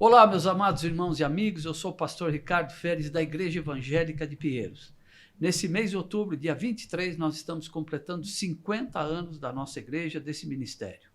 Olá, meus amados irmãos e amigos, eu sou o pastor Ricardo Feres, da Igreja Evangélica de Pinheiros. Nesse mês de outubro, dia 23, nós estamos completando 50 anos da nossa igreja, desse ministério.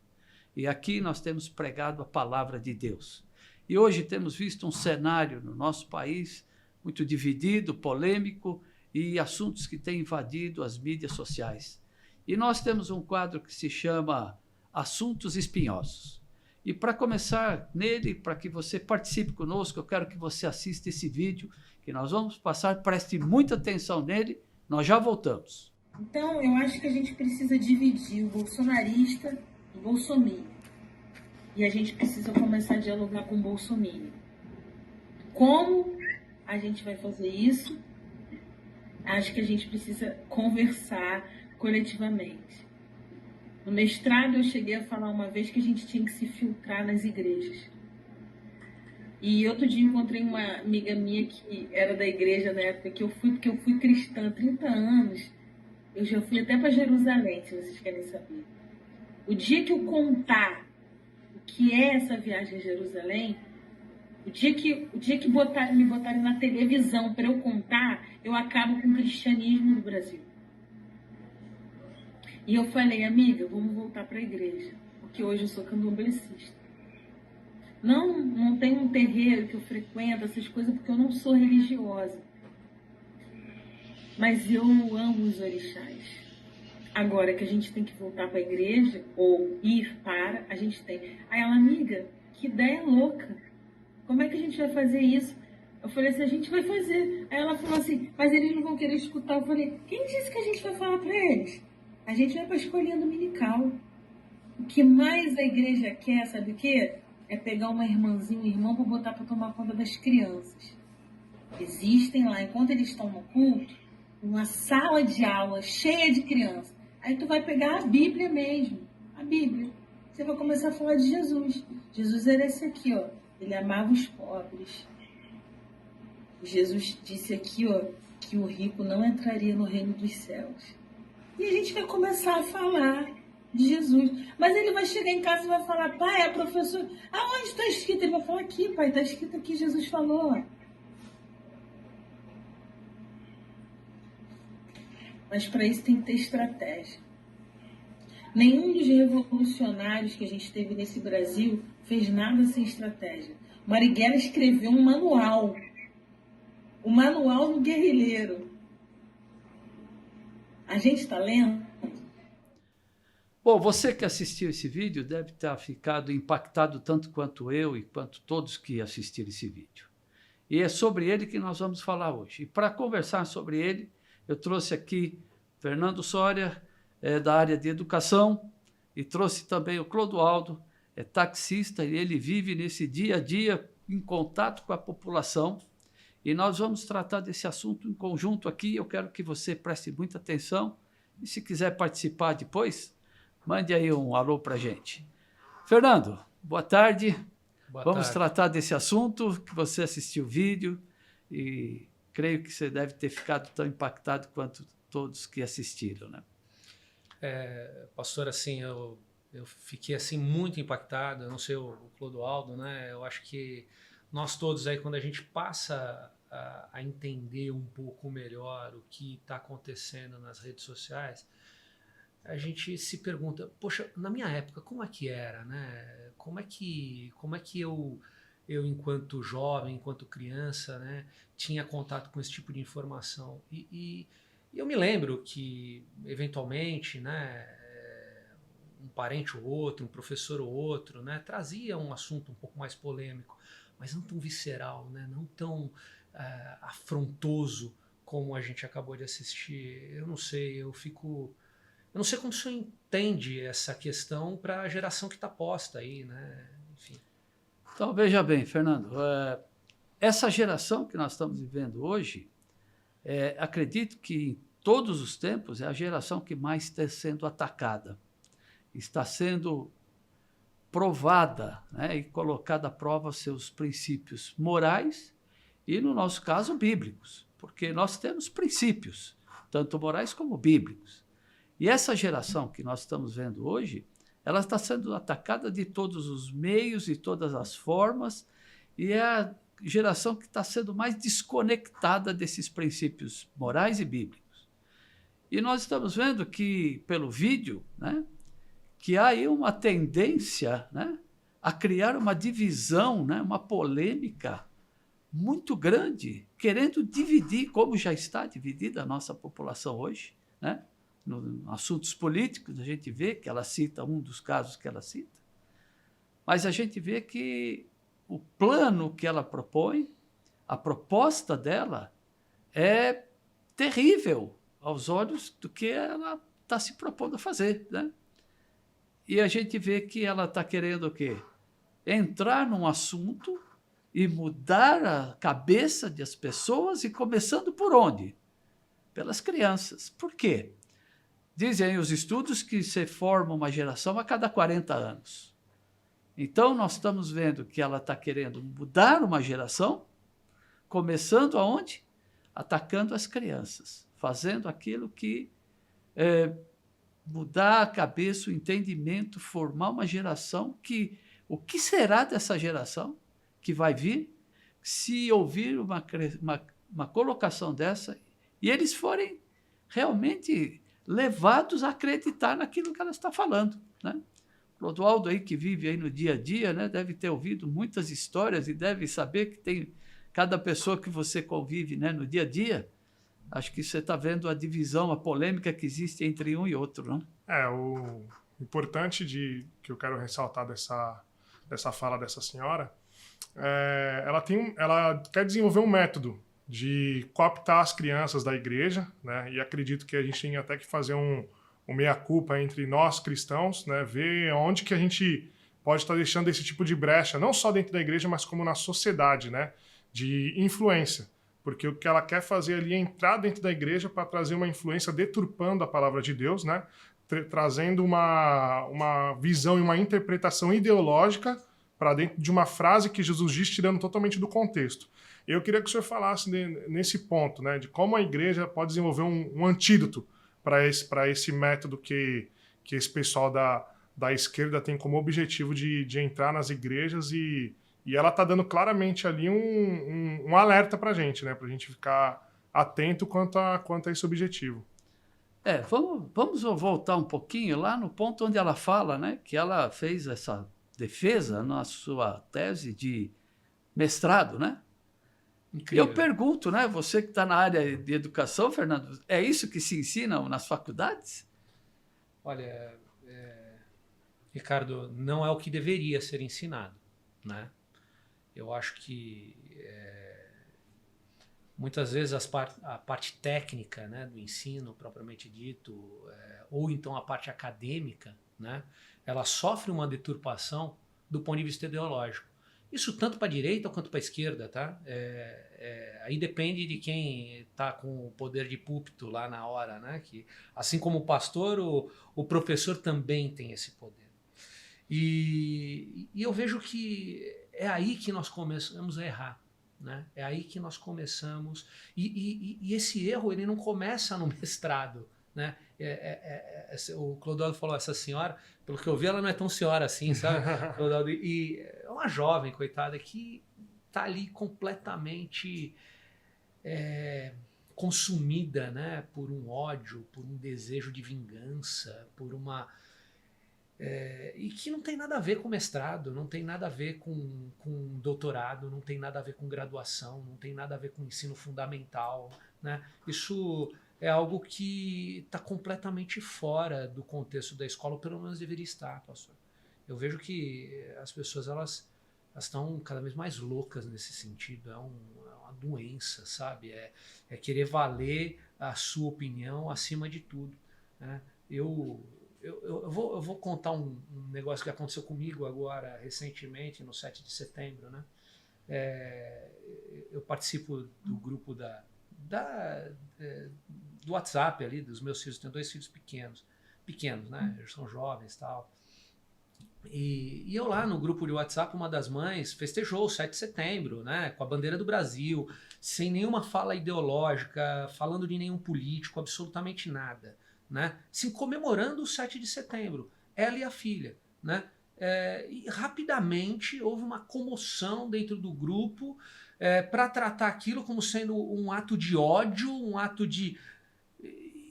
E aqui nós temos pregado a palavra de Deus. E hoje temos visto um cenário no nosso país muito dividido, polêmico e assuntos que têm invadido as mídias sociais. E nós temos um quadro que se chama Assuntos Espinhosos. E para começar nele, para que você participe conosco, eu quero que você assista esse vídeo que nós vamos passar, preste muita atenção nele, nós já voltamos. Então, eu acho que a gente precisa dividir o bolsonarista do bolsominion. E a gente precisa começar a dialogar com o bolsominion. Como a gente vai fazer isso? Acho que a gente precisa conversar coletivamente. No mestrado, eu cheguei a falar uma vez que a gente tinha que se filtrar nas igrejas. E outro dia encontrei uma amiga minha que era da igreja na época que eu fui, porque eu fui cristã há 30 anos. Eu já fui até para Jerusalém, se vocês querem saber. O dia que eu contar o que é essa viagem a Jerusalém, o dia que me botarem na televisão para eu contar, eu acabo com o cristianismo no Brasil. E eu falei, amiga, vamos voltar para a igreja, porque hoje eu sou candomblessista. Não tem um terreiro que eu frequento, essas coisas, porque eu não sou religiosa. Mas eu amo os orixás. Agora que a gente tem que voltar para a igreja, ou ir para, a gente tem. Aí ela, amiga, que ideia louca. Como é que a gente vai fazer isso? Eu falei assim, a gente vai fazer. Aí ela falou assim, mas eles não vão querer escutar. Eu falei, quem disse que a gente vai falar para eles? A gente vai para a escolinha dominical. O que mais a igreja quer, sabe o quê? É pegar uma irmãzinha, um irmão, para botar para tomar conta das crianças. Existem lá, enquanto eles estão no culto, uma sala de aula cheia de crianças. Aí tu vai pegar a Bíblia mesmo, a Bíblia. Você vai começar a falar de Jesus. Jesus era esse aqui, ó. Ele amava os pobres. Jesus disse aqui, ó, que o rico não entraria no reino dos céus. E a gente vai começar a falar de Jesus. Mas ele vai chegar em casa e vai falar, pai, a professora, aonde está escrito? Ele vai falar, aqui, pai, está escrito aqui, Jesus falou. Mas para isso tem que ter estratégia. Nenhum dos revolucionários que a gente teve nesse Brasil fez nada sem estratégia. Marighella escreveu um manual. O manual do guerrilheiro. A gente está lendo? Bom, você que assistiu esse vídeo deve ter ficado impactado tanto quanto eu e quanto todos que assistiram esse vídeo. E é sobre ele que nós vamos falar hoje. E para conversar sobre ele, eu trouxe aqui Fernando Soria, da área de educação, e trouxe também o Clodoaldo, é taxista, e ele vive nesse dia a dia em contato com a população. E nós vamos tratar desse assunto em conjunto aqui. Eu quero que você preste muita atenção. E se quiser participar depois, mande aí um alô para a gente. Fernando, boa tarde. Vamos tratar desse assunto, que você assistiu o vídeo e creio que você deve ter ficado tão impactado quanto todos que assistiram, né? Pastor, assim, eu fiquei assim muito impactado. Eu não sei o Clodoaldo, né? Eu acho que nós todos aí, quando a gente passa a entender um pouco melhor o que está acontecendo nas redes sociais, a gente se pergunta, poxa, na minha época, como é que era, né? Como é que eu enquanto jovem, enquanto criança, né, tinha contato com esse tipo de informação? E eu me lembro que, eventualmente, né, um parente ou outro, um professor ou outro, né, trazia um assunto um pouco mais polêmico, mas não tão visceral, né, não tão afrontoso como a gente acabou de assistir. Eu não sei, eu não sei como o senhor entende essa questão para a geração que está posta aí, né? Enfim. Então, veja bem, Fernando, essa geração que nós estamos vivendo hoje, acredito que em todos os tempos é a geração que mais está sendo atacada, está sendo provada, né, e colocada à prova seus princípios morais e, no nosso caso, bíblicos, porque nós temos princípios, tanto morais como bíblicos. E essa geração que nós estamos vendo hoje, ela está sendo atacada de todos os meios e todas as formas, e é a geração que está sendo mais desconectada desses princípios morais e bíblicos. E nós estamos vendo que, pelo vídeo, né, que há aí uma tendência, né, a criar uma divisão, né, uma polêmica muito grande, querendo dividir, como já está dividida a nossa população hoje, né? Nos assuntos políticos, a gente vê que ela cita um dos casos que ela cita, mas a gente vê que o plano que ela propõe, a proposta dela, é terrível aos olhos do que ela está se propondo a fazer, né? E a gente vê que ela está querendo o quê? Entrar num assunto e mudar a cabeça das pessoas, e começando por onde? Pelas crianças. Por quê? Dizem os estudos que se forma uma geração a cada 40 anos. Então, nós estamos vendo que ela está querendo mudar uma geração, começando aonde? Atacando as crianças, fazendo aquilo que mudar a cabeça, o entendimento, formar uma geração que... O que será dessa geração que vai vir se ouvir uma colocação dessa e eles forem realmente levados a acreditar naquilo que ela está falando, né? O Clodoaldo aí, que vive aí no dia a dia, né, deve ter ouvido muitas histórias e deve saber que tem cada pessoa que você convive, né, no dia a dia. Acho que você está vendo a divisão, a polêmica que existe entre um e outro, não? O importante que eu quero ressaltar dessa fala dessa senhora, ela quer desenvolver um método de cooptar as crianças da igreja, né? E acredito que a gente tem até que fazer um meia-culpa entre nós cristãos, né? Ver onde que a gente pode estar deixando esse tipo de brecha, não só dentro da igreja, mas como na sociedade, né? De influência. Porque o que ela quer fazer ali é entrar dentro da igreja para trazer uma influência deturpando a palavra de Deus, né? Trazendo uma visão e uma interpretação ideológica para dentro de uma frase que Jesus diz, tirando totalmente do contexto. Eu queria que o senhor falasse nesse ponto, né, de como a igreja pode desenvolver um antídoto para esse método que esse pessoal da esquerda tem como objetivo de entrar nas igrejas, e ela está dando claramente ali um alerta para a gente, né, para a gente ficar atento quanto a esse objetivo. Vamos voltar um pouquinho lá no ponto onde ela fala, né, que ela fez essa defesa na sua tese de mestrado, né? Incrível. Eu pergunto, né, você que está na área de educação, Fernando, é isso que se ensina nas faculdades? Olha, Ricardo, não é o que deveria ser ensinado, né? Eu acho que muitas vezes a parte técnica, né, do ensino propriamente dito, ou então a parte acadêmica, né, ela sofre uma deturpação do ponto de vista ideológico. Isso tanto para a direita quanto para a esquerda, tá? Aí depende de quem está com o poder de púlpito lá na hora, né? Que, assim como o pastor, o professor também tem esse poder. E eu vejo que é aí que nós começamos a errar, né? É aí que nós começamos... E esse erro, ele não começa no mestrado, né? O Clodoaldo falou, essa senhora, pelo que eu vi, ela não é tão senhora assim, sabe? Clodoaldo, e é uma jovem, coitada, que está ali completamente consumida, né? Por um ódio, por um desejo de vingança, por uma... e que não tem nada a ver com mestrado, não tem nada a ver com doutorado, não tem nada a ver com graduação, não tem nada a ver com ensino fundamental, né? Isso é algo que está completamente fora do contexto da escola, ou pelo menos deveria estar, pastor. Eu vejo que as pessoas elas estão cada vez mais loucas nesse sentido, é uma doença, sabe? É querer valer a sua opinião acima de tudo, né? Eu vou contar um negócio que aconteceu comigo agora, recentemente, no 7 de setembro, né? Eu participo do grupo do WhatsApp ali, dos meus filhos. Tenho 2 filhos pequenos, né? Eles são jovens e tal. E eu lá no grupo de WhatsApp, uma das mães festejou o 7 de setembro, né? Com a bandeira do Brasil, sem nenhuma fala ideológica, falando de nenhum político, absolutamente nada, né? Sim, comemorando o 7 de setembro, ela e a filha, né? e rapidamente houve uma comoção dentro do grupo para tratar aquilo como sendo um ato de ódio, um ato de...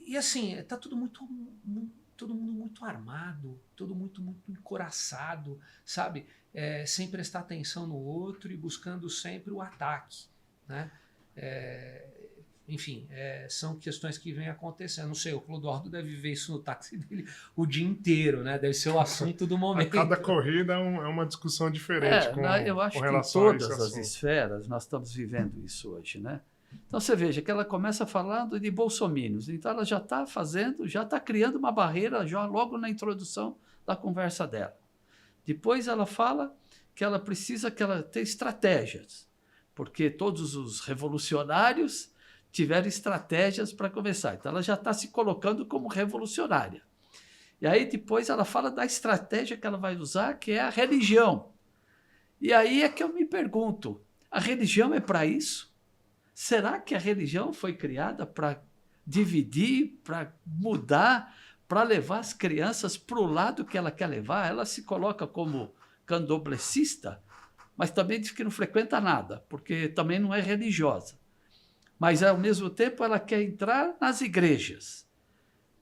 E assim, está todo mundo muito armado, todo muito encoraçado, sabe? Sem prestar atenção no outro e buscando sempre o ataque, né? Enfim, são questões que vêm acontecendo. Não sei, o Clodoaldo deve ver isso no táxi dele o dia inteiro, né? Deve ser o assunto do momento. A cada corrida é uma discussão diferente eu acho com que em relação a esse todas as assunto. esferas nós estamos vivendo isso hoje, né? Então você veja que ela começa falando de bolsominions, então ela já está criando uma barreira já logo na introdução da conversa dela. Depois ela fala que ela precisa ter estratégias, porque todos os revolucionários tiveram estratégias para começar. Então ela já está se colocando como revolucionária. E aí depois ela fala da estratégia que ela vai usar, que é a religião. E aí é que eu me pergunto, a religião é para isso? Será que a religião foi criada para dividir, para mudar, para levar as crianças para o lado que ela quer levar? Ela se coloca como candomblessista, mas também diz que não frequenta nada, porque também não é religiosa. Mas, ao mesmo tempo, ela quer entrar nas igrejas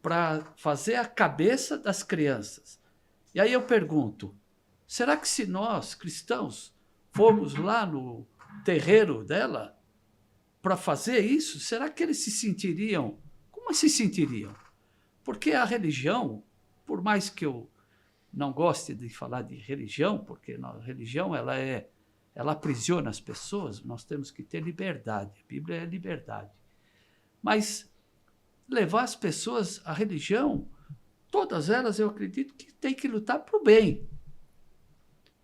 para fazer a cabeça das crianças. E aí eu pergunto, será que se nós, cristãos, formos lá no terreiro dela para fazer isso, será que eles se sentiriam? Como se sentiriam? Porque a religião, por mais que eu não goste de falar de religião, porque a religião ela aprisiona as pessoas, nós temos que ter liberdade. A Bíblia é liberdade. Mas levar as pessoas à religião, todas elas eu acredito que tem que lutar para o bem.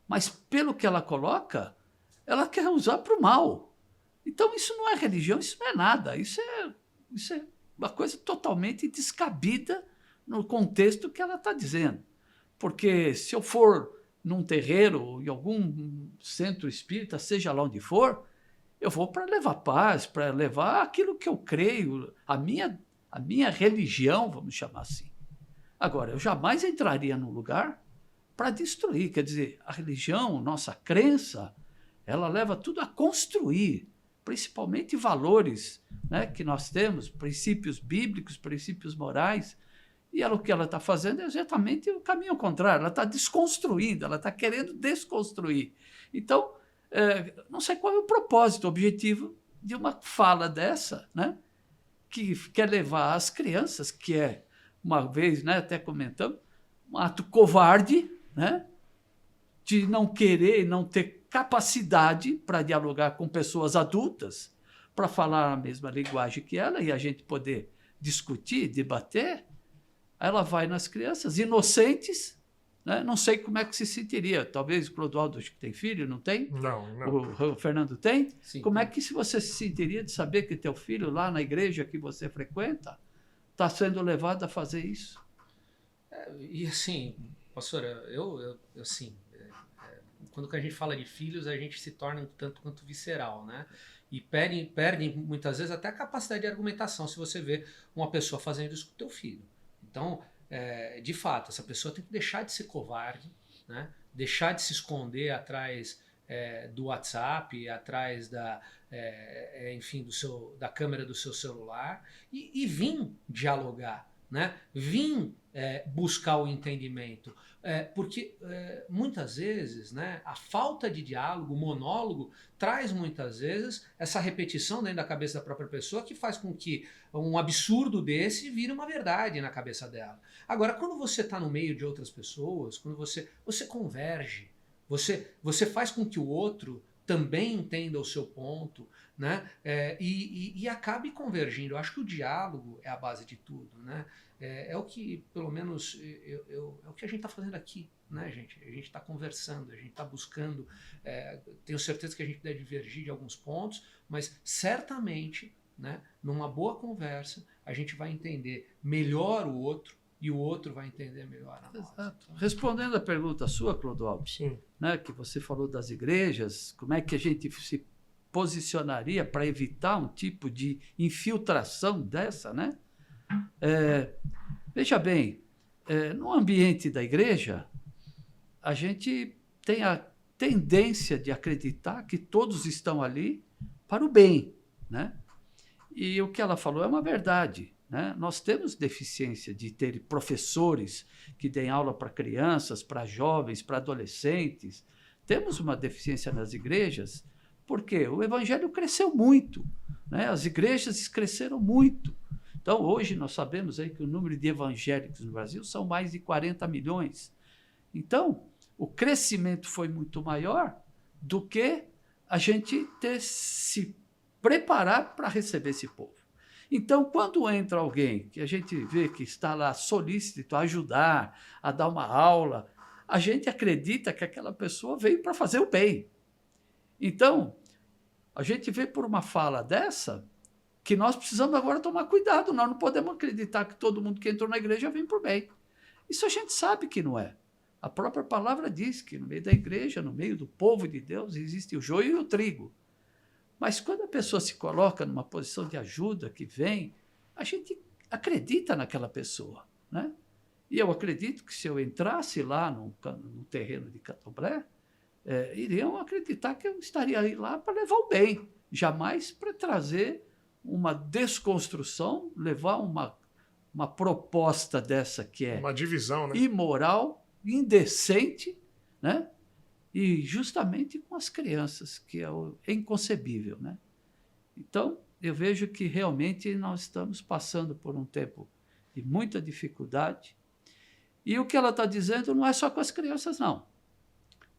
Mas pelo que ela coloca, ela quer usar para o mal. Então isso não é religião, isso não é nada. Isso é uma coisa totalmente descabida no contexto que ela está dizendo. Porque se eu for num terreiro, em algum centro espírita, seja lá onde for, eu vou para levar paz, para levar aquilo que eu creio, a minha religião, vamos chamar assim. Agora, eu jamais entraria num lugar para destruir. Quer dizer, a religião, nossa crença, ela leva tudo a construir, principalmente valores, né, que nós temos, princípios bíblicos, princípios morais. E o que ela está fazendo é exatamente o caminho contrário. Ela está desconstruindo, ela está querendo desconstruir. Então, não sei qual é o propósito, o objetivo de uma fala dessa, né? Que quer levar as crianças, que é, uma vez, né, até comentamos, um ato covarde, né? De não querer, não ter capacidade para dialogar com pessoas adultas, para falar a mesma linguagem que ela e a gente poder discutir, debater. Ela vai nas crianças inocentes, né? Não sei como é que se sentiria. Talvez o Clodoaldo que tem filho, não tem? Não. O Fernando tem? Sim, como é que você se sentiria de saber que teu filho lá na igreja que você frequenta está sendo levado a fazer isso? E assim, pastora, eu assim, quando a gente fala de filhos, a gente se torna um tanto quanto visceral, né? E perde muitas vezes até a capacidade de argumentação se você vê uma pessoa fazendo isso com o teu filho. Então, de fato, essa pessoa tem que deixar de ser covarde, né? Deixar de se esconder atrás do WhatsApp, atrás enfim, da câmera do seu celular e vir dialogar, né? Vir buscar o entendimento. Porque muitas vezes, né, a falta de diálogo, o monólogo, traz muitas vezes essa repetição dentro da cabeça da própria pessoa que faz com que um absurdo desse vire uma verdade na cabeça dela. Agora, quando você está no meio de outras pessoas, quando você converge, você faz com que o outro também entenda o seu ponto, né? E acabe convergindo. Eu acho que o diálogo é a base de tudo, né? É o que, pelo menos, é o que a gente está fazendo aqui, né, gente? A gente está conversando, a gente está buscando. Tenho certeza que a gente deve divergir de alguns pontos, mas certamente, né, numa boa conversa, a gente vai entender melhor o outro e o outro vai entender melhor a nós. Exato. Respondendo a pergunta sua, Clodoaldo, né, que você falou das igrejas, como é que a gente se posicionaria para evitar um tipo de infiltração dessa, né? Veja bem, no ambiente da igreja, a gente tem a tendência de acreditar que todos estão ali para o bem, né? E o que ela falou é uma verdade, né? Nós temos deficiência de ter professores que deem aula para crianças, para jovens, para adolescentes. Temos uma deficiência nas igrejas, porque o evangelho cresceu muito, né? As igrejas cresceram muito. Então, hoje nós sabemos aí que o número de evangélicos no Brasil são mais de 40 milhões. Então, o crescimento foi muito maior do que a gente se preparar para receber esse povo. Então, quando entra alguém que a gente vê que está lá solícito a ajudar, a dar uma aula, a gente acredita que aquela pessoa veio para fazer o bem. Então, a gente vê por uma fala dessa que nós precisamos agora tomar cuidado. Nós não podemos acreditar que todo mundo que entrou na igreja vem por bem. Isso a gente sabe que não é. A própria palavra diz que no meio da igreja, no meio do povo de Deus, existe o joio e o trigo. Mas quando a pessoa se coloca numa posição de ajuda, que vem, a gente acredita naquela pessoa, né? E eu acredito que se eu entrasse lá no terreno de Candomblé, iriam acreditar que eu estaria aí lá para levar o bem, jamais para trazer uma desconstrução, levar uma proposta dessa que é uma divisão, né? Imoral, indecente, né? E justamente com as crianças, que é inconcebível, né? Então, eu vejo que realmente nós estamos passando por um tempo de muita dificuldade. E o que ela está dizendo não é só com as crianças, não.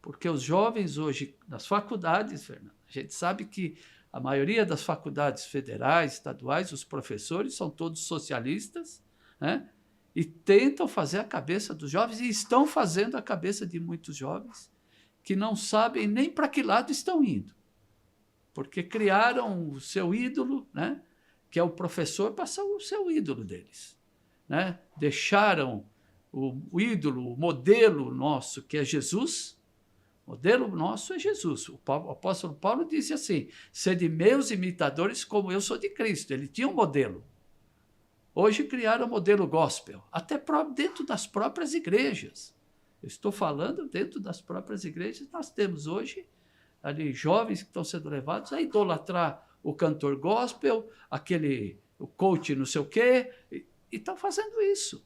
Porque os jovens hoje, nas faculdades, Fernando, a gente sabe que a maioria das faculdades federais, estaduais, os professores são todos socialistas, né? E tentam fazer a cabeça dos jovens, e estão fazendo a cabeça de muitos jovens, que não sabem nem para que lado estão indo. Porque criaram o seu ídolo, né? Que é o professor, para ser o seu ídolo deles, né? Deixaram o ídolo, o modelo nosso, que é Jesus. O modelo nosso é Jesus. O apóstolo Paulo disse assim: sede meus imitadores como eu sou de Cristo. Ele tinha um modelo. Hoje criaram o modelo gospel, até dentro das próprias igrejas. Eu estou falando dentro das próprias igrejas. Nós temos hoje ali jovens que estão sendo levados a idolatrar o cantor gospel, o coach não sei o quê, e estão fazendo isso.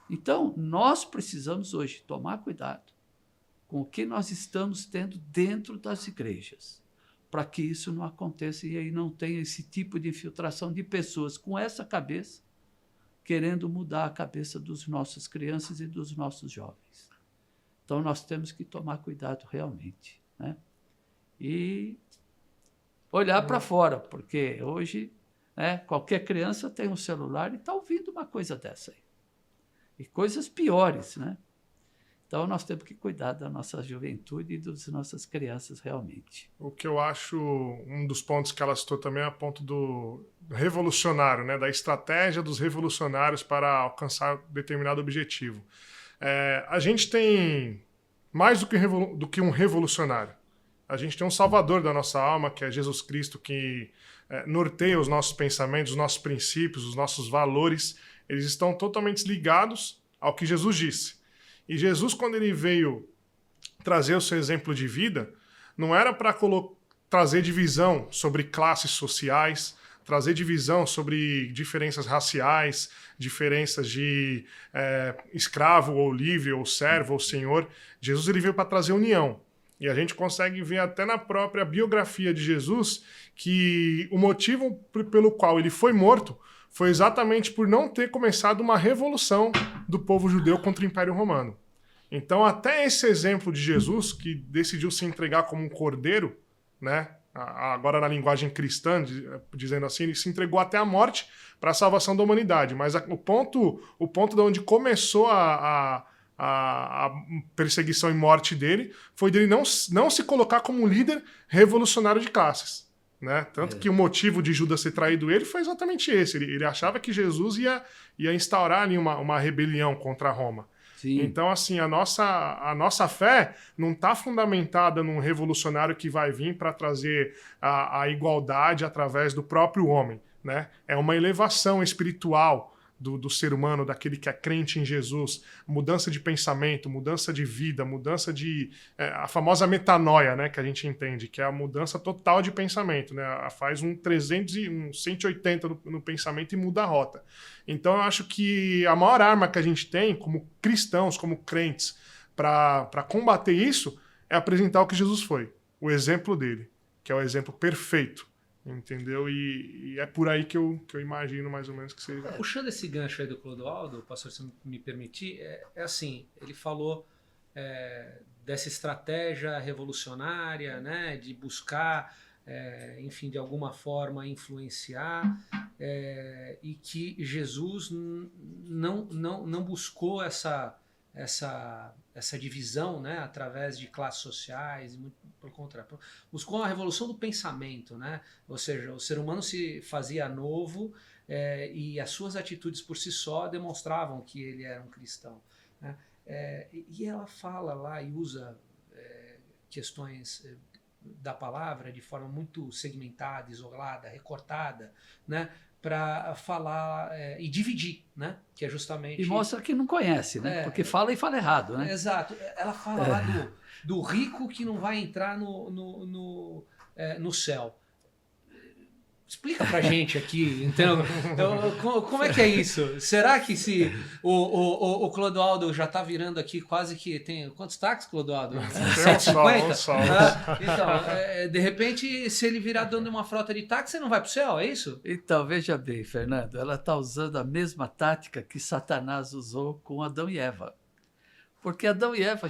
Então, nós precisamos hoje tomar cuidado com o que nós estamos tendo dentro das igrejas, para que isso não aconteça e aí não tenha esse tipo de infiltração de pessoas com essa cabeça, querendo mudar a cabeça das nossas crianças e dos nossos jovens. Então, nós temos que tomar cuidado realmente, né? E olhar para fora, porque hoje, né, qualquer criança tem um celular e está ouvindo uma coisa dessa aí. E coisas piores, né? Então, nós temos que cuidar da nossa juventude e das nossas crianças realmente. O que eu acho, um dos pontos que ela citou também é o ponto do revolucionário, né? Da estratégia dos revolucionários para alcançar determinado objetivo. A gente tem mais do que um revolucionário. A gente tem um salvador da nossa alma, que é Jesus Cristo, que norteia os nossos pensamentos, os nossos princípios, os nossos valores. Eles estão totalmente ligados ao que Jesus disse. E Jesus, quando ele veio trazer o seu exemplo de vida, não era para trazer divisão sobre classes sociais, trazer divisão sobre diferenças raciais, diferenças de escravo ou livre, ou servo ou senhor. Jesus ele veio para trazer união. E a gente consegue ver até na própria biografia de Jesus que o motivo pelo qual ele foi morto foi exatamente por não ter começado uma revolução do povo judeu contra o Império Romano. Então, até esse exemplo de Jesus, que decidiu se entregar como um cordeiro, né? Agora na linguagem cristã, dizendo assim, ele se entregou até a morte para a salvação da humanidade. Mas o ponto de onde começou a perseguição e morte dele foi dele não se colocar como um líder revolucionário de classes. Né? Tanto que o motivo de Judas ter traído ele foi exatamente esse. Ele achava que Jesus ia instaurar ali uma rebelião contra Roma. Sim. Então, assim, a nossa fé não está fundamentada num revolucionário que vai vir para trazer a igualdade através do próprio homem. Né? É uma elevação espiritual do ser humano, daquele que é crente em Jesus, mudança de pensamento, mudança de vida, mudança de... a famosa metanoia, né, que a gente entende, que é a mudança total de pensamento, né, faz um 180 no pensamento e muda a rota. Então eu acho que a maior arma que a gente tem como cristãos, como crentes, para combater isso, é apresentar o que Jesus foi, o exemplo dele, que é o exemplo perfeito. Entendeu? E é por aí que eu imagino mais ou menos que seja. Puxando esse gancho aí do Clodoaldo, pastor, se me permitir, é assim, ele falou dessa estratégia revolucionária, né, de buscar, enfim, de alguma forma influenciar, e que Jesus não buscou essa divisão, né, através de classes sociais, muito pelo contrário, buscou uma revolução do pensamento, né? Ou seja, o ser humano se fazia novo, e as suas atitudes por si só demonstravam que ele era um cristão, né? E ela fala lá e usa questões da palavra de forma muito segmentada, isolada, recortada, né? Para falar e dividir, né? Que é justamente... E mostra que não conhece, né? Porque fala e fala errado, né? Exato. Ela fala lá do rico que não vai entrar no céu. Explica pra gente aqui, entendeu? Como é que é isso? Será que se o Clodoaldo já tá virando aqui quase que... Tem quantos táxis, Clodoaldo? 750? Então, de repente, se ele virar dono de uma frota de táxi, você não vai pro céu, é isso? Então, veja bem, Fernando, ela está usando a mesma tática que Satanás usou com Adão e Eva. Porque Adão e Eva,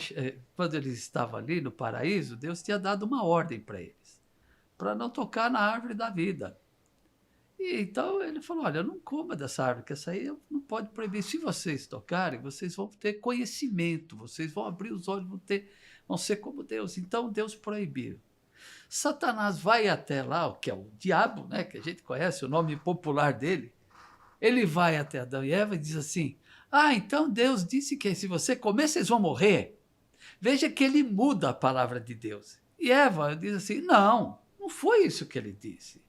quando eles estavam ali no paraíso, Deus tinha dado uma ordem para eles, para não tocar na árvore da vida. E então ele falou, olha, não coma dessa árvore, que essa aí não pode proibir. Se vocês tocarem, vocês vão ter conhecimento, vocês vão abrir os olhos, vão ser como Deus. Então Deus proibiu. Satanás vai até lá, que é o diabo, né, que a gente conhece, o nome popular dele. Ele vai até Adão e Eva e diz assim, então Deus disse que se você comer, vocês vão morrer. Veja que ele muda a palavra de Deus. E Eva diz assim, não foi isso que ele disse.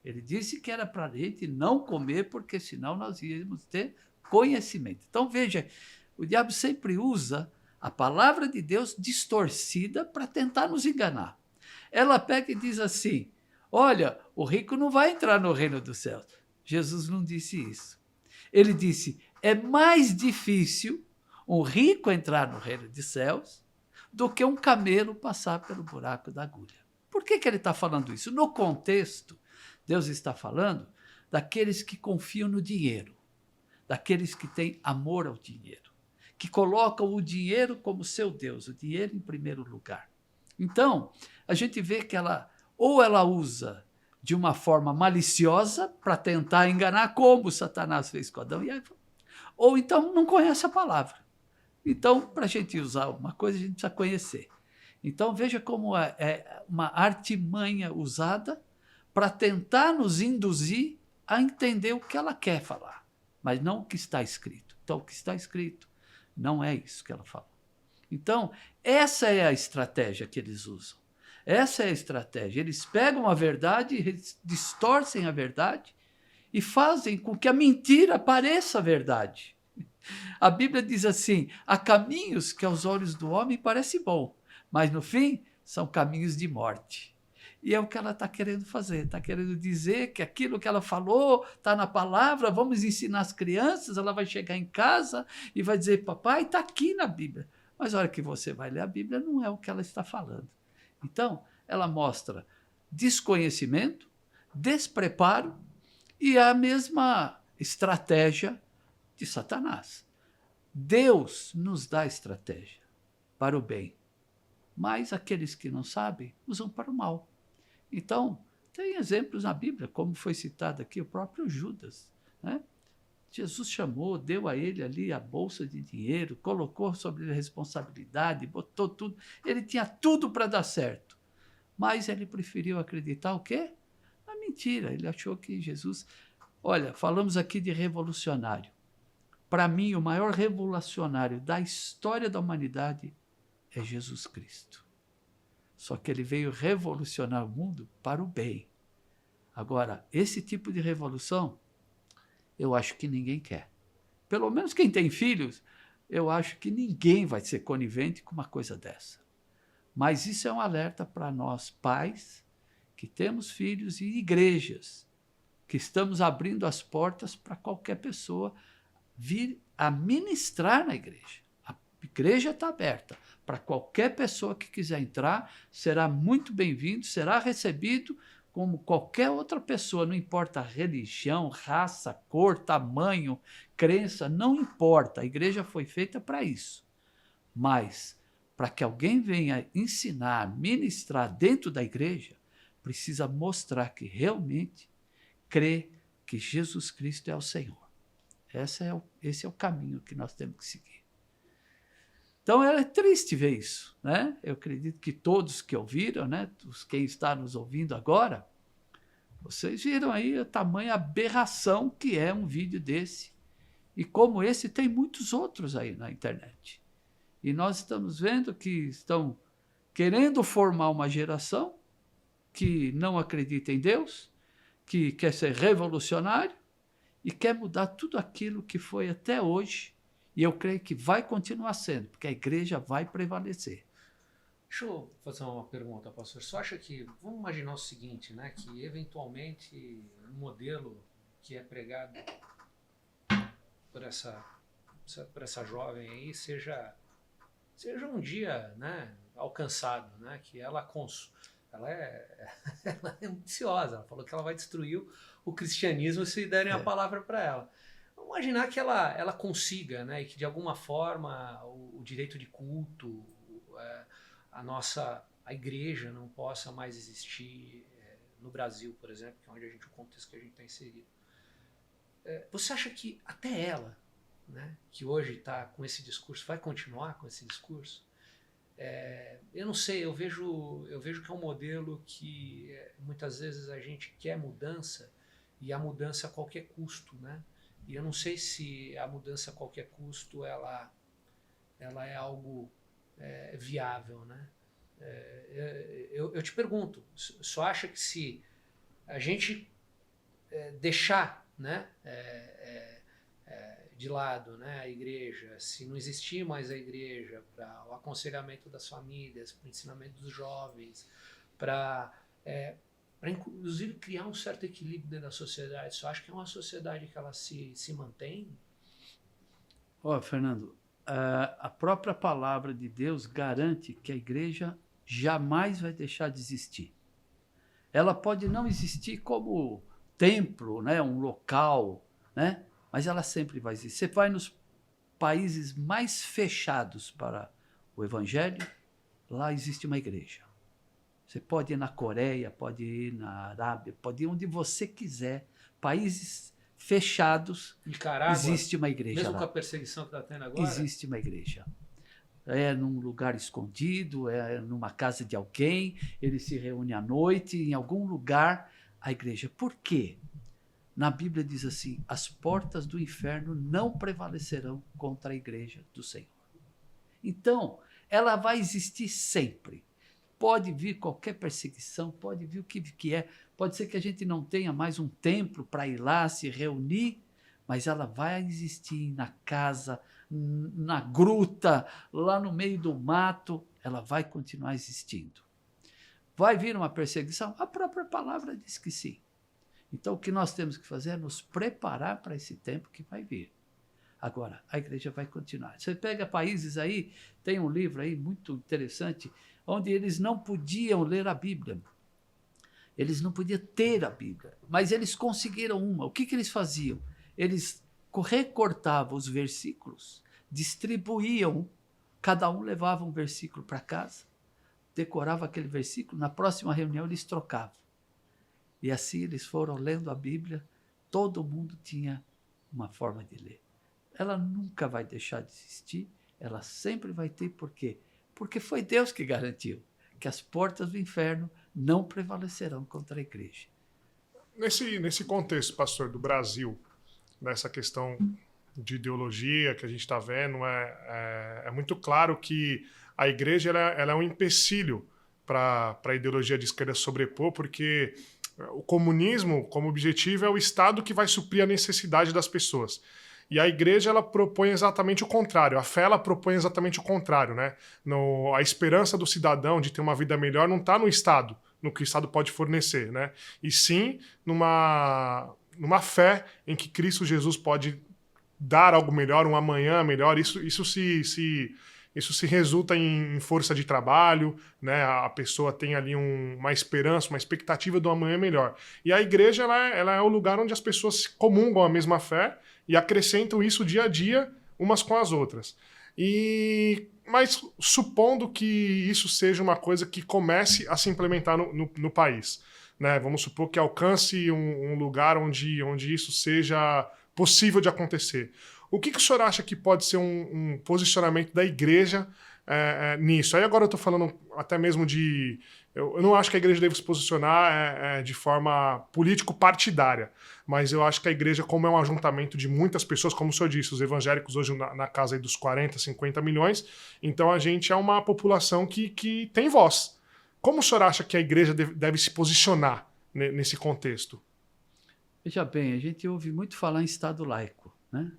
Ele disse que era para a gente não comer, porque senão nós íamos ter conhecimento. Então, veja, o diabo sempre usa a palavra de Deus distorcida para tentar nos enganar. Ela pega e diz assim, olha, o rico não vai entrar no reino dos céus. Jesus não disse isso. Ele disse, é mais difícil um rico entrar no reino dos céus do que um camelo passar pelo buraco da agulha. Por que ele está falando isso? No contexto, Deus está falando daqueles que confiam no dinheiro, daqueles que têm amor ao dinheiro, que colocam o dinheiro como seu Deus, o dinheiro em primeiro lugar. Então, a gente vê que ela usa de uma forma maliciosa para tentar enganar, como Satanás fez com Adão e Eva, ou então não conhece a palavra. Então, para a gente usar uma coisa, a gente precisa conhecer. Então, veja como é uma artimanha usada para tentar nos induzir a entender o que ela quer falar, mas não o que está escrito. Então, o que está escrito não é isso que ela fala. Então, essa é a estratégia que eles usam. Essa é a estratégia. Eles pegam a verdade, distorcem a verdade e fazem com que a mentira pareça verdade. A Bíblia diz assim, há caminhos que aos olhos do homem parecem bom, mas no fim são caminhos de morte. E é o que ela está querendo fazer, está querendo dizer que aquilo que ela falou está na palavra, vamos ensinar as crianças, ela vai chegar em casa e vai dizer, papai, está aqui na Bíblia. Mas a hora que você vai ler a Bíblia, não é o que ela está falando. Então, ela mostra desconhecimento, despreparo e a mesma estratégia de Satanás. Deus nos dá estratégia para o bem, mas aqueles que não sabem usam para o mal. Então, tem exemplos na Bíblia, como foi citado aqui, o próprio Judas, né? Jesus chamou, deu a ele ali a bolsa de dinheiro, colocou sobre ele a responsabilidade, botou tudo. Ele tinha tudo para dar certo, mas ele preferiu acreditar o quê? Na mentira. Ele achou que Jesus... Olha, falamos aqui de revolucionário. Para mim, o maior revolucionário da história da humanidade é Jesus Cristo. Só que ele veio revolucionar o mundo para o bem. Agora, esse tipo de revolução, eu acho que ninguém quer. pelo menos quem tem filhos, eu acho que ninguém vai ser conivente com uma coisa dessa. Mas isso é um alerta para nós, pais, que temos filhos, e igrejas, que estamos abrindo as portas para qualquer pessoa vir a ministrar na igreja. A igreja está aberta para qualquer pessoa que quiser entrar, será muito bem-vindo, será recebido como qualquer outra pessoa, não importa a religião, raça, cor, tamanho, crença, não importa. A igreja foi feita para isso. Mas, para que alguém venha ensinar, ministrar dentro da igreja, precisa mostrar que realmente crê que Jesus Cristo é o Senhor. Esse é o caminho que nós temos que seguir. Então é triste ver isso, né? Eu acredito que todos que ouviram, né, quem está nos ouvindo agora, vocês viram aí a tamanha aberração que é um vídeo desse. E como esse, tem muitos outros aí na internet. E nós estamos vendo que estão querendo formar uma geração que não acredita em Deus, que quer ser revolucionário e quer mudar tudo aquilo que foi até hoje. E eu creio que vai continuar sendo, porque a igreja vai prevalecer. Deixa eu fazer uma pergunta, pastor. Você acha que, vamos imaginar o seguinte, né, que eventualmente um modelo que é pregado por essa jovem aí seja um dia, né, alcançado, né, que ela é ambiciosa, ela falou que ela vai destruir o cristianismo se derem a palavra para ela. Vamos imaginar que ela consiga, né, e que de alguma forma o direito de culto, a igreja não possa mais existir no Brasil, por exemplo, que é onde o contexto que a gente está inserido. Você acha que até ela, né, que hoje está com esse discurso, vai continuar com esse discurso? Eu não sei, eu vejo que é um modelo que muitas vezes a gente quer mudança, e a mudança a qualquer custo, né? E eu não sei se a mudança a qualquer custo ela é algo viável, né? Eu te pergunto, só acha que se a gente deixar, né, de lado, né, a igreja, se não existir mais a igreja para o aconselhamento das famílias, para o ensinamento dos jovens, para inclusive criar um certo equilíbrio dentro da sociedade, só acho que é uma sociedade que ela se mantém? Fernando, a própria palavra de Deus garante que a igreja jamais vai deixar de existir. Ela pode não existir como templo, né, um local, né, mas ela sempre vai existir. Você vai nos países mais fechados para o evangelho, lá existe uma igreja. Você pode ir na Coreia, pode ir na Arábia, pode ir onde você quiser. Países fechados, Nicarágua, existe uma igreja mesmo lá. Com a perseguição que está tendo agora? Existe uma igreja. É num lugar escondido, é numa casa de alguém, ele se reúne à noite, em algum lugar, a igreja. Por quê? Na Bíblia diz assim, as portas do inferno não prevalecerão contra a igreja do Senhor. Então, ela vai existir sempre. Pode vir qualquer perseguição, pode vir o que é, pode ser que a gente não tenha mais um templo para ir lá se reunir, mas ela vai existir na casa, na gruta, lá no meio do mato, ela vai continuar existindo. Vai vir uma perseguição? A própria palavra diz que sim. Então, o que nós temos que fazer é nos preparar para esse tempo que vai vir. Agora, a igreja vai continuar. Você pega países aí, tem um livro aí muito interessante, onde eles não podiam ler a Bíblia. Eles não podiam ter a Bíblia, mas eles conseguiram uma. O que eles faziam? Eles recortavam os versículos, distribuíam, cada um levava um versículo para casa, decorava aquele versículo, na próxima reunião eles trocavam. E assim eles foram lendo a Bíblia, todo mundo tinha uma forma de ler. Ela nunca vai deixar de existir, ela sempre vai ter, por quê? Porque foi Deus que garantiu que as portas do inferno não prevalecerão contra a igreja. Nesse contexto, pastor, do Brasil, nessa questão de ideologia que a gente está vendo, é muito claro que a igreja ela é um empecilho para a ideologia de esquerda sobrepor, porque o comunismo, como objetivo, é o Estado que vai suprir a necessidade das pessoas. E a igreja, ela propõe exatamente o contrário. A fé, ela propõe exatamente o contrário, né? A esperança do cidadão de ter uma vida melhor não está no Estado, no que o Estado pode fornecer, né? E sim numa fé em que Cristo Jesus pode dar algo melhor, um amanhã melhor. Isso se resulta em força de trabalho, né? A pessoa tem ali uma esperança, uma expectativa do amanhã melhor. E a igreja, ela é o lugar onde as pessoas comungam a mesma fé e acrescentam isso dia a dia, umas com as outras. Mas supondo que isso seja uma coisa que comece a se implementar no país, né? Vamos supor que alcance um lugar onde isso seja possível de acontecer. O que o senhor acha que pode ser um posicionamento da igreja nisso? Aí agora eu estou falando até mesmo de... Eu não acho que a igreja deve se posicionar de forma político-partidária, mas eu acho que a igreja, como é um ajuntamento de muitas pessoas, como o senhor disse, os evangélicos hoje na casa aí dos 40, 50 milhões, então a gente é uma população que tem voz. Como o senhor acha que a igreja deve se posicionar nesse contexto? Veja bem, a gente ouve muito falar em Estado laico, né?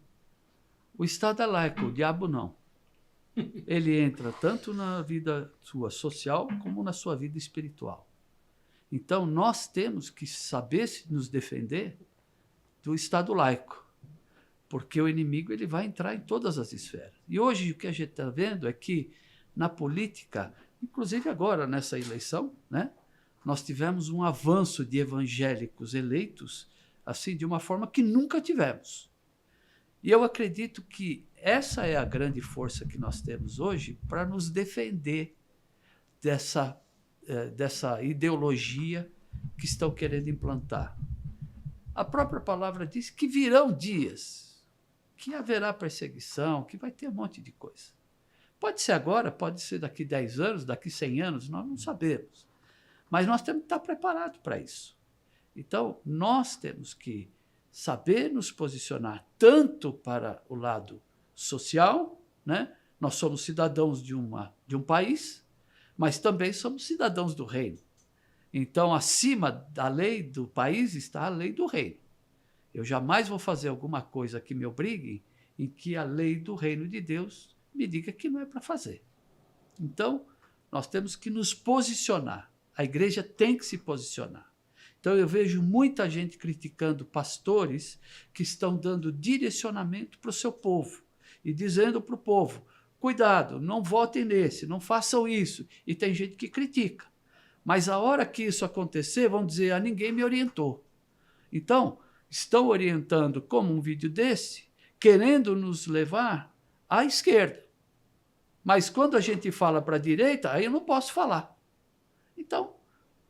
O Estado é laico, o diabo não. Ele entra tanto na vida sua social como na sua vida espiritual. Então, nós temos que saber nos defender do Estado laico, porque o inimigo ele vai entrar em todas as esferas. E hoje o que a gente está vendo é que na política, inclusive agora nessa eleição, né, nós tivemos um avanço de evangélicos eleitos assim de uma forma que nunca tivemos. E eu acredito que essa é a grande força que nós temos hoje para nos defender dessa ideologia que estão querendo implantar. A própria palavra diz que virão dias, que haverá perseguição, que vai ter um monte de coisa. Pode ser agora, pode ser daqui 10 anos, daqui 100 anos, nós não sabemos. Mas nós temos que estar preparados para isso. Então, nós temos que saber nos posicionar tanto para o lado social, né? Nós somos cidadãos de um país, mas também somos cidadãos do reino. Então, acima da lei do país está a lei do reino. Eu jamais vou fazer alguma coisa que me obrigue em que a lei do reino de Deus me diga que não é para fazer. Então, nós temos que nos posicionar. A igreja tem que se posicionar. Então, eu vejo muita gente criticando pastores que estão dando direcionamento para o seu povo e dizendo para o povo, cuidado, não votem nesse, não façam isso. E tem gente que critica. Mas a hora que isso acontecer, vão dizer, ninguém me orientou. Então, estão orientando como um vídeo desse, querendo nos levar à esquerda. Mas quando a gente fala para a direita, aí eu não posso falar. Então,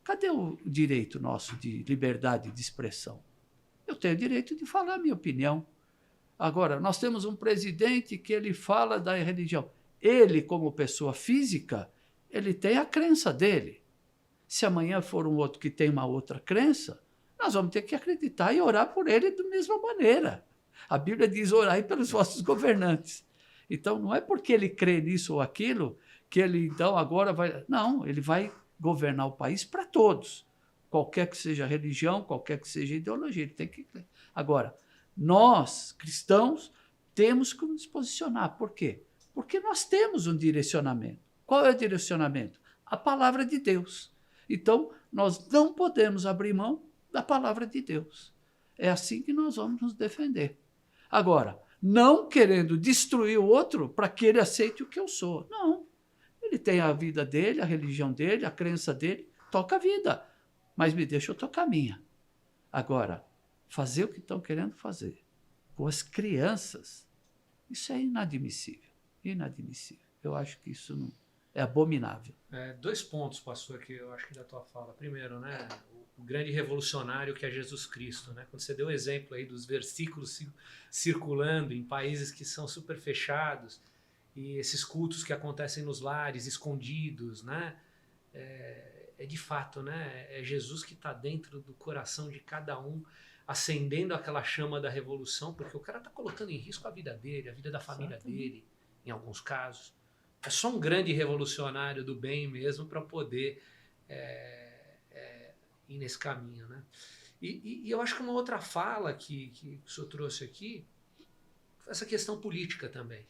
cadê o direito nosso de liberdade de expressão? Eu tenho o direito de falar a minha opinião. Agora, nós temos um presidente que ele fala da religião. Ele, como pessoa física, ele tem a crença dele. Se amanhã for um outro que tem uma outra crença, nós vamos ter que acreditar e orar por ele da mesma maneira. A Bíblia diz, orai pelos vossos governantes. Então, não é porque ele crê nisso ou aquilo que ele, então, agora vai... Não, ele vai governar o país para todos. Qualquer que seja a religião, qualquer que seja a ideologia, ele tem que crer. Agora, nós, cristãos, temos que nos posicionar. Por quê? Porque nós temos um direcionamento. Qual é o direcionamento? A palavra de Deus. Então, nós não podemos abrir mão da palavra de Deus. É assim que nós vamos nos defender. Agora, não querendo destruir o outro para que ele aceite o que eu sou. Não. Ele tem a vida dele, a religião dele, a crença dele, toca a vida. Mas me deixa eu tocar a minha. Agora, fazer o que estão querendo fazer com as crianças, isso é inadmissível. Inadmissível. Eu acho que isso não é abominável. 2 pontos, pastor, que eu acho que da tua fala. Primeiro, né, o grande revolucionário que é Jesus Cristo, né? Quando você deu o exemplo aí dos versículos circulando em países que são super fechados e esses cultos que acontecem nos lares, escondidos, né? De fato, né? É Jesus que está dentro do coração de cada um, acendendo aquela chama da revolução, porque o cara está colocando em risco a vida dele, a vida da família dele, em alguns casos. É só um grande revolucionário do bem mesmo para poder ir nesse caminho, né? E eu acho que uma outra fala que o senhor trouxe aqui essa questão política também,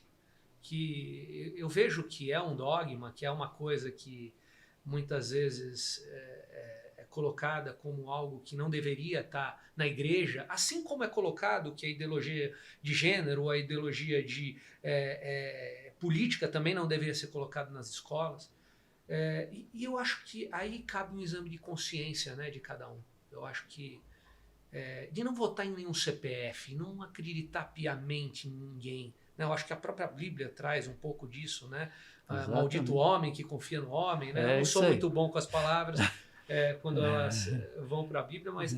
que eu vejo que é um dogma, que é uma coisa que muitas vezes é colocada como algo que não deveria estar na igreja, assim como é colocado que a ideologia de gênero, a ideologia de política também não deveria ser colocada nas escolas. E eu acho que aí cabe um exame de consciência, né, de cada um. Eu acho que de não votar em nenhum CPF, não acreditar piamente em ninguém. Né? Eu acho que a própria Bíblia traz um pouco disso, né? Maldito homem que confia no homem. Né? Eu não sou muito bom com as palavras quando elas vão para a Bíblia, mas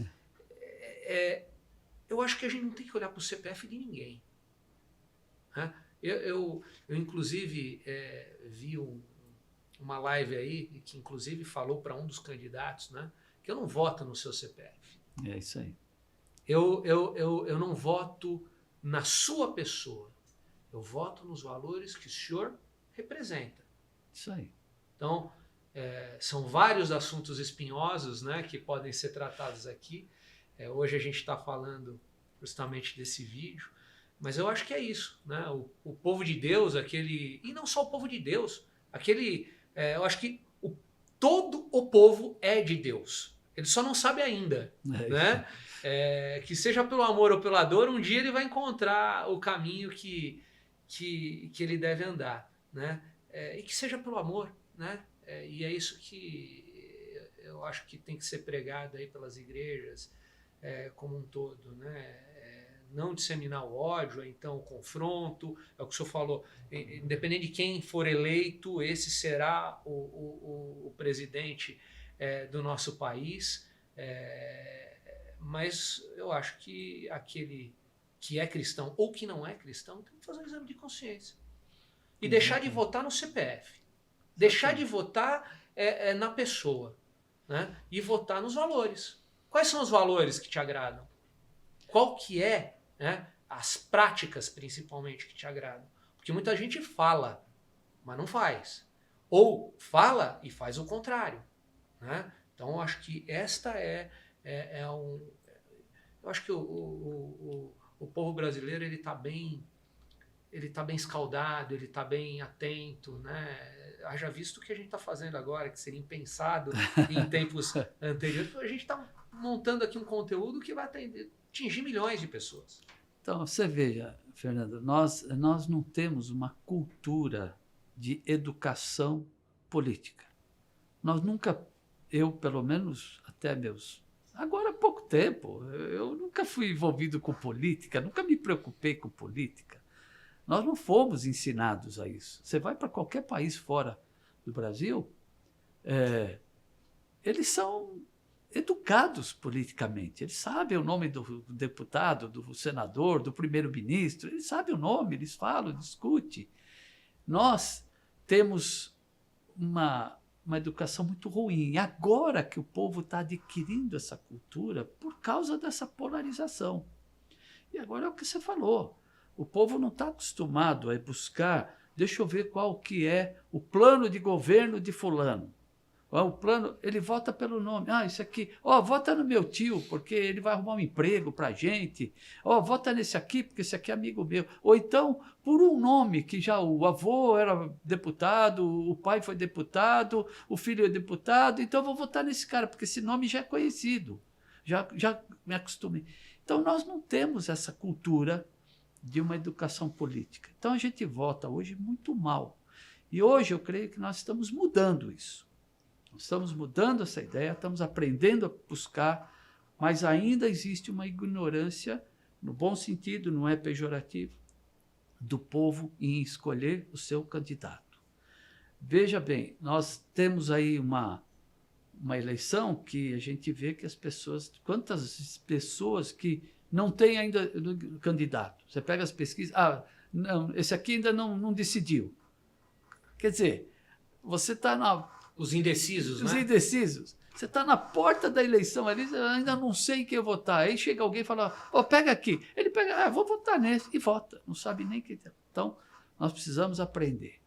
eu acho que a gente não tem que olhar para o CPF de ninguém. Né? Eu inclusive, vi uma live aí, que inclusive falou para um dos candidatos, né, que eu não voto no seu CPF. É isso aí. Eu não voto na sua pessoa. Eu voto nos valores que o senhor representa. Isso aí. Então, são vários assuntos espinhosos, né, que podem ser tratados aqui. Hoje a gente está falando justamente desse vídeo, mas eu acho que é isso, né? O povo de Deus, e não só o povo de Deus, eu acho que todo o povo é de Deus. Ele só não sabe ainda, né? Que seja pelo amor ou pela dor, um dia ele vai encontrar o caminho que ele deve andar, né? E que seja pelo amor, né? E é isso que eu acho que tem que ser pregado aí pelas igrejas como um todo, né? Não disseminar o ódio, então o confronto, é o que o senhor falou, independente de quem for eleito, esse será o presidente do nosso país, mas eu acho que aquele que é cristão ou que não é cristão tem que fazer um exame de consciência e deixar de votar no CPF, deixar de votar na pessoa, né? E votar nos valores. Quais são os valores que te agradam? Qual que é, né, as práticas principalmente que te agradam? Porque muita gente fala, mas não faz, ou fala e faz o contrário. Né? Então, eu acho que esta eu acho que o povo brasileiro ele está bem escaldado, ele está bem atento, né? Haja visto o que a gente está fazendo agora, que seria impensado em tempos anteriores. A gente está montando aqui um conteúdo que vai atingir milhões de pessoas. Então, você veja, Fernando, nós não temos uma cultura de educação política. Nós nunca, eu pelo menos até agora há pouco tempo, eu nunca fui envolvido com política, nunca me preocupei com política. Nós não fomos ensinados a isso. Você vai para qualquer país fora do Brasil, eles são educados politicamente. Eles sabem o nome do deputado, do senador, do primeiro-ministro, eles sabem o nome, eles falam, discutem. Nós temos uma educação muito ruim. E agora que o povo está adquirindo essa cultura por causa dessa polarização. E agora é o que você falou. O povo não está acostumado a buscar, deixa eu ver qual que é o plano de governo de fulano. O plano, ele vota pelo nome. Isso aqui, vota no meu tio, porque ele vai arrumar um emprego para a gente. Vota nesse aqui, porque esse aqui é amigo meu. Ou então, por um nome, que já o avô era deputado, o pai foi deputado, o filho é deputado, então eu vou votar nesse cara, porque esse nome já é conhecido. Já me acostumei. Então, nós não temos essa cultura de uma educação política. Então, a gente vota hoje muito mal. E hoje eu creio que nós estamos mudando isso. Estamos mudando essa ideia, estamos aprendendo a buscar, mas ainda existe uma ignorância, no bom sentido, não é pejorativo, do povo em escolher o seu candidato. Veja bem, nós temos aí uma eleição que a gente vê que quantas pessoas que não têm ainda candidato. Você pega as pesquisas, não, esse aqui ainda não decidiu. Quer dizer, você está Os indecisos, Os né? indecisos. Você está na porta da eleição ali, eu ainda não sei em quem votar. Aí chega alguém e fala, pega aqui. Ele pega, vou votar nesse, e vota. Não sabe nem quem. Então, nós precisamos aprender.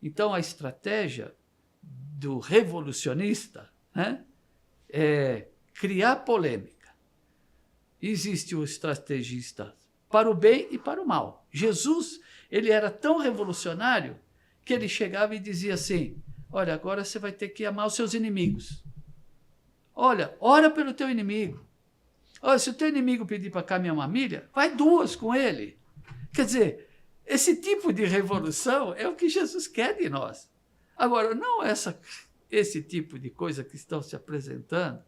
Então, a estratégia do revolucionista, né, é criar polêmica. Existe o estrategista para o bem e para o mal. Jesus, ele era tão revolucionário que ele chegava e dizia assim, olha, agora você vai ter que amar os seus inimigos. Olha, ora pelo teu inimigo. Olha, se o teu inimigo pedir para cá minha mamilha, vai 2 com ele. Quer dizer, esse tipo de revolução é o que Jesus quer de nós. Agora, não esse tipo de coisa que estão se apresentando,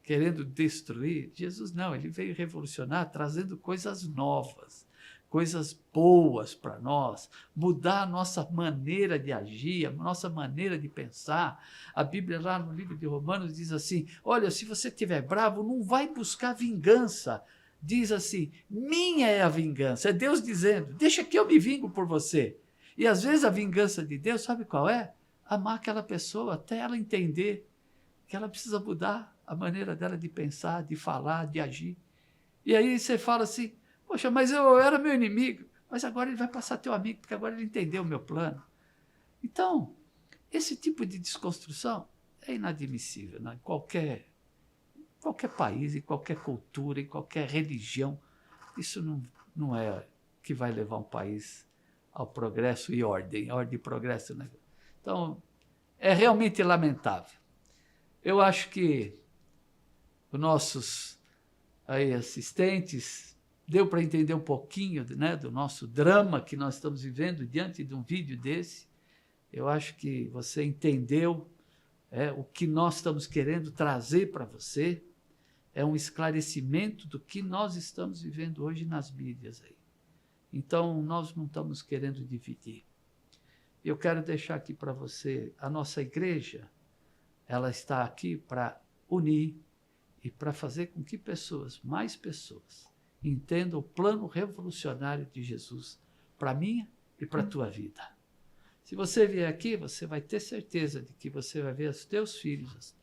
querendo destruir. Jesus não, ele veio revolucionar, trazendo coisas novas, coisas boas para nós, mudar a nossa maneira de agir, a nossa maneira de pensar. A Bíblia lá no livro de Romanos diz assim, olha, se você estiver bravo, não vai buscar vingança. Diz assim, minha é a vingança. É Deus dizendo, deixa que eu me vingo por você. E às vezes a vingança de Deus, sabe qual é? Amar aquela pessoa até ela entender que ela precisa mudar a maneira dela de pensar, de falar, de agir. E aí você fala assim, poxa, mas eu era meu inimigo, mas agora ele vai passar a teu amigo, porque agora ele entendeu o meu plano. Então, esse tipo de desconstrução é inadmissível, né? Em qualquer país, em qualquer cultura, em qualquer religião. Isso não é que vai levar um país ao progresso e ordem e progresso. Né? Então, é realmente lamentável. Eu acho que os nossos aí, assistentes deu para entender um pouquinho, né, do nosso drama que nós estamos vivendo diante de um vídeo desse. Eu acho que você entendeu o que nós estamos querendo trazer para você. É um esclarecimento do que nós estamos vivendo hoje nas mídias aí. Então, nós não estamos querendo dividir. Eu quero deixar aqui para você, a nossa igreja, ela está aqui para unir e para fazer com que mais pessoas, entendam o plano revolucionário de Jesus para a minha e para a tua vida. Se você vier aqui, você vai ter certeza de que você vai ver os teus filhos, as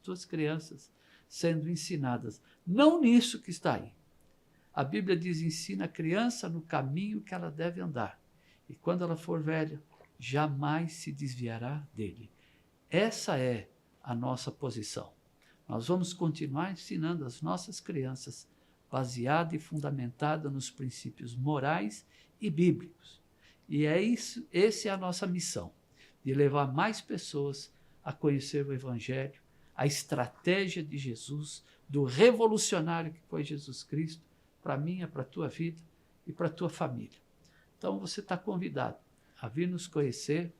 tuas crianças sendo ensinadas. Não nisso que está aí. A Bíblia diz, ensina a criança no caminho que ela deve andar. E quando ela for velha, jamais se desviará dele. Essa é a nossa posição. Nós vamos continuar ensinando as nossas crianças baseada e fundamentada nos princípios morais e bíblicos. E essa é a nossa missão, de levar mais pessoas a conhecer o Evangelho, a estratégia de Jesus, do revolucionário que foi Jesus Cristo, para a minha, para a tua vida e para a tua família. Então você está convidado a vir nos conhecer.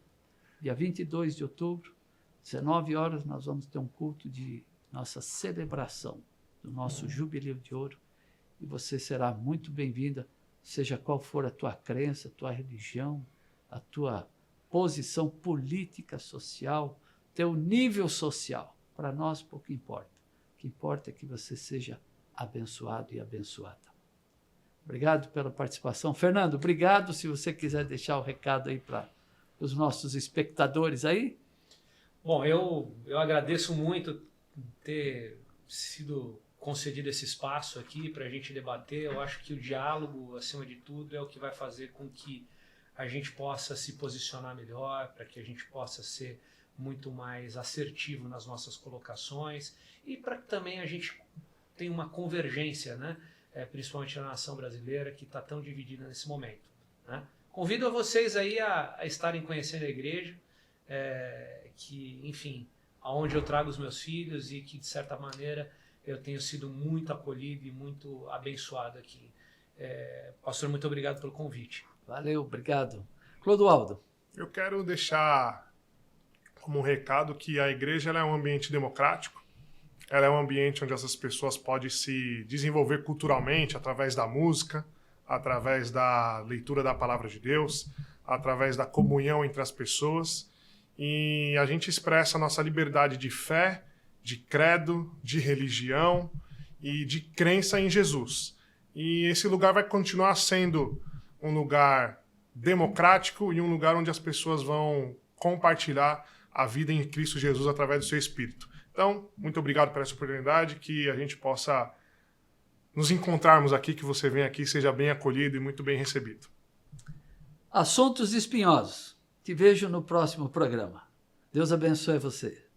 Dia 22 de outubro, 19 horas, nós vamos ter um culto de nossa celebração do nosso Jubileu de Ouro. E você será muito bem-vinda, seja qual for a tua crença, a tua religião, a tua posição política, social, teu nível social. Para nós, pouco importa. O que importa é que você seja abençoado e abençoada. Obrigado pela participação. Fernando, obrigado. Se você quiser deixar o recado aí para os nossos espectadores aí. Bom, eu agradeço muito ter sido concedido esse espaço aqui para a gente debater. Eu acho que o diálogo, acima de tudo, é o que vai fazer com que a gente possa se posicionar melhor, para que a gente possa ser muito mais assertivo nas nossas colocações e para que também a gente tenha uma convergência, né? Principalmente na nação brasileira, que está tão dividida nesse momento. Né? Convido a vocês aí a estarem conhecendo a igreja, que, enfim, aonde eu trago os meus filhos e que, de certa maneira, eu tenho sido muito acolhido e muito abençoado aqui. Pastor, muito obrigado pelo convite. Valeu, obrigado. Clodoaldo. Eu quero deixar como um recado que a igreja ela é um ambiente democrático, ela é um ambiente onde essas pessoas podem se desenvolver culturalmente através da música, através da leitura da palavra de Deus, através da comunhão entre as pessoas. E a gente expressa a nossa liberdade de fé, de credo, de religião e de crença em Jesus. E esse lugar vai continuar sendo um lugar democrático e um lugar onde as pessoas vão compartilhar a vida em Cristo Jesus através do seu Espírito. Então, muito obrigado por essa oportunidade, que a gente possa nos encontrarmos aqui, que você venha aqui, seja bem acolhido e muito bem recebido. Assuntos espinhosos. Te vejo no próximo programa. Deus abençoe você.